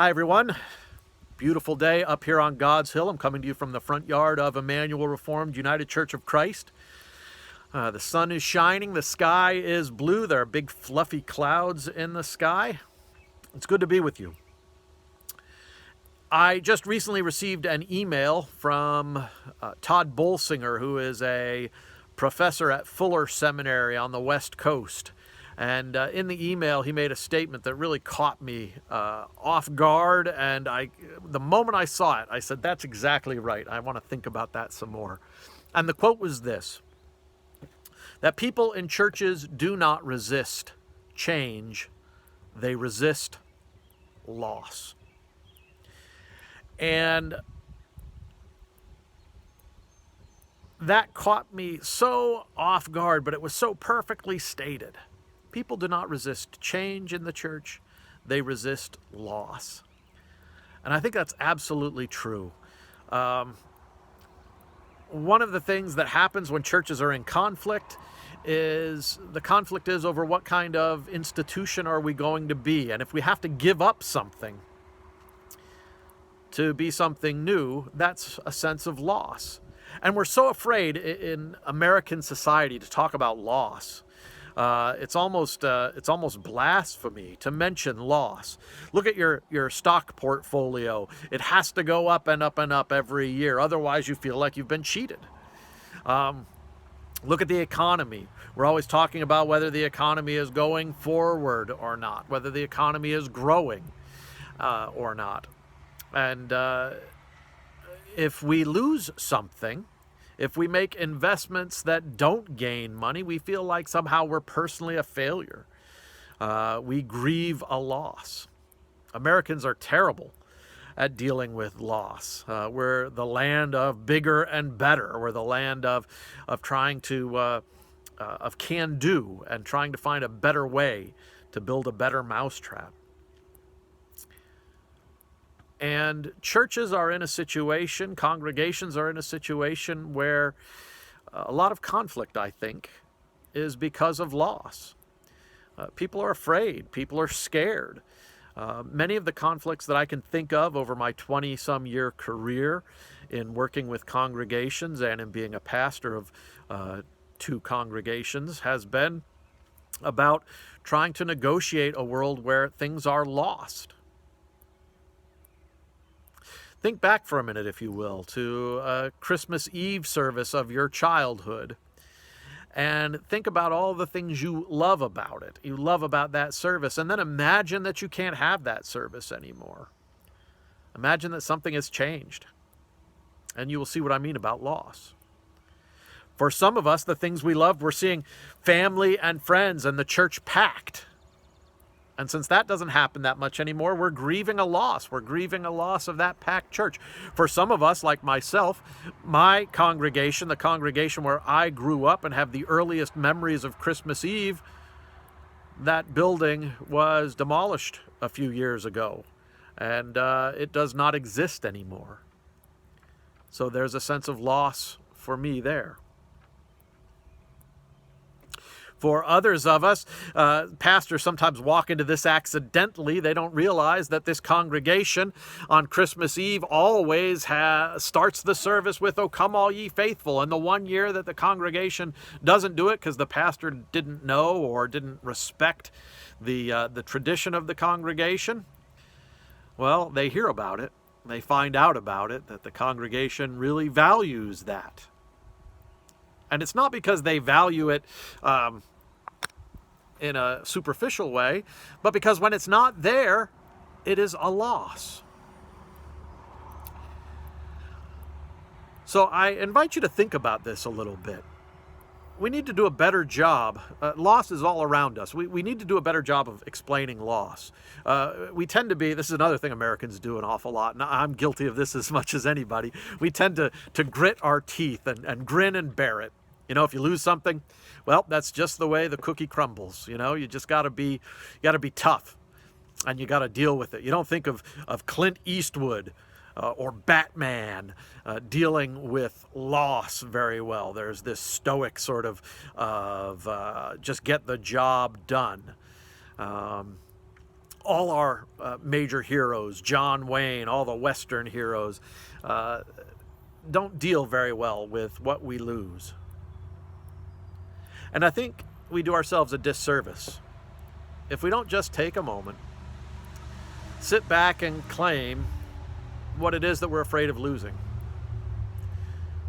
Hi, everyone. Beautiful day up here on God's Hill. I'm coming to you from the front yard of Emmanuel Reformed United Church of Christ. The sun is shining. The sky is blue. There are big fluffy clouds in the sky. It's good to be with you. I just recently received an email from Todd Bolsinger, who is a professor at Fuller Seminary on the West Coast. And in the email, he made a statement that really caught me off guard. And the moment I saw it, I said, that's exactly right. I want to think about that some more. And the quote was this: that people in churches do not resist change, they resist loss. And that caught me so off guard, but it was so perfectly stated. People do not resist change in the church, they resist loss. And I think that's absolutely true. One of the things that happens when churches are in conflict is the conflict is over what kind of institution are we going to be. And if we have to give up something to be something new, that's a sense of loss. And we're so afraid in American society to talk about loss. It's almost blasphemy to mention loss. Look at your stock portfolio. It has to go up and up and up every year. Otherwise, you feel like you've been cheated. Look at the economy. We're always talking about whether the economy is going forward or not, whether the economy is growing or not. And if we lose something, if we make investments that don't gain money, we feel like somehow we're personally a failure. We grieve a loss. Americans are terrible at dealing with loss. We're the land of bigger and better. We're the land of trying to, of can do and trying to find a better way to build a better mousetrap. And churches are in a situation, congregations are in a situation where a lot of conflict, I think, is because of loss. People are afraid. People are scared. Many of the conflicts that I can think of over my 20-some year career in working with congregations and in being a pastor of 2 congregations has been about trying to negotiate a world where things are lost. Think back for a minute, if you will, to a Christmas Eve service of your childhood and think about all the things you love about it. You love about that service, and then imagine that you can't have that service anymore. Imagine that something has changed, and you will see what I mean about loss. For some of us, the things we loved, we're seeing family and friends and the church packed. And since that doesn't happen that much anymore, we're grieving a loss. We're grieving a loss of that packed church. For some of us, like myself, my congregation, the congregation where I grew up and have the earliest memories of Christmas Eve, that building was demolished a few years ago, and it does not exist anymore. So there's a sense of loss for me there. For others of us, pastors sometimes walk into this accidentally. They don't realize that this congregation on Christmas Eve always starts the service with, "O come all ye faithful." And the one year that the congregation doesn't do it because the pastor didn't know or didn't respect the tradition of the congregation, well, they hear about it. They find out about it, that the congregation really values that. And it's not because they value it in a superficial way, but because when it's not there, it is a loss. So I invite you to think about this a little bit. We need to do a better job. Loss is all around us. We need to do a better job of explaining loss. We tend to be, this is another thing Americans do an awful lot, and I'm guilty of this as much as anybody. We tend to grit our teeth and grin and bear it. You know, if you lose something, well, that's just the way the cookie crumbles. You know, you just gotta be tough, and you gotta deal with it. You don't think of Clint Eastwood or Batman dealing with loss very well. There's this stoic sort of just get the job done. All our major heroes, John Wayne, all the Western heroes, don't deal very well with what we lose. And I think we do ourselves a disservice if we don't just take a moment, sit back and claim what it is that we're afraid of losing,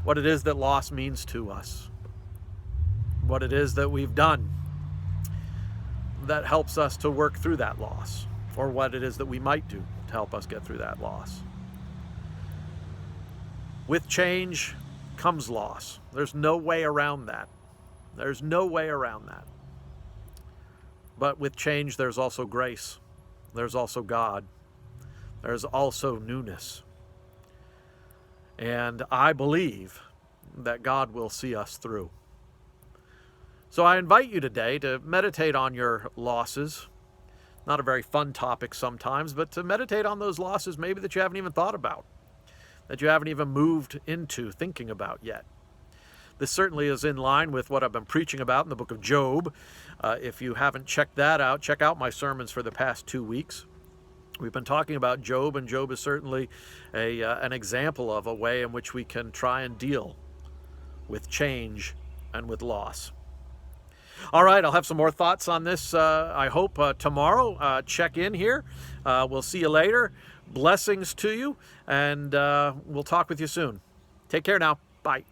what it is that loss means to us, what it is that we've done that helps us to work through that loss, or what it is that we might do to help us get through that loss. With change comes loss. There's no way around that. There's no way around that. But with change, there's also grace. There's also God. There's also newness. And I believe that God will see us through. So I invite you today to meditate on your losses. Not a very fun topic sometimes, but to meditate on those losses maybe that you haven't even thought about, that you haven't even moved into thinking about yet. This certainly is in line with what I've been preaching about in the book of Job. If you haven't checked that out, check out my sermons for the past 2 weeks. We've been talking about Job, and Job is certainly an example of a way in which we can try and deal with change and with loss. All right, I'll have some more thoughts on this, I hope, tomorrow. Check in here. We'll see you later. Blessings to you, and we'll talk with you soon. Take care now. Bye.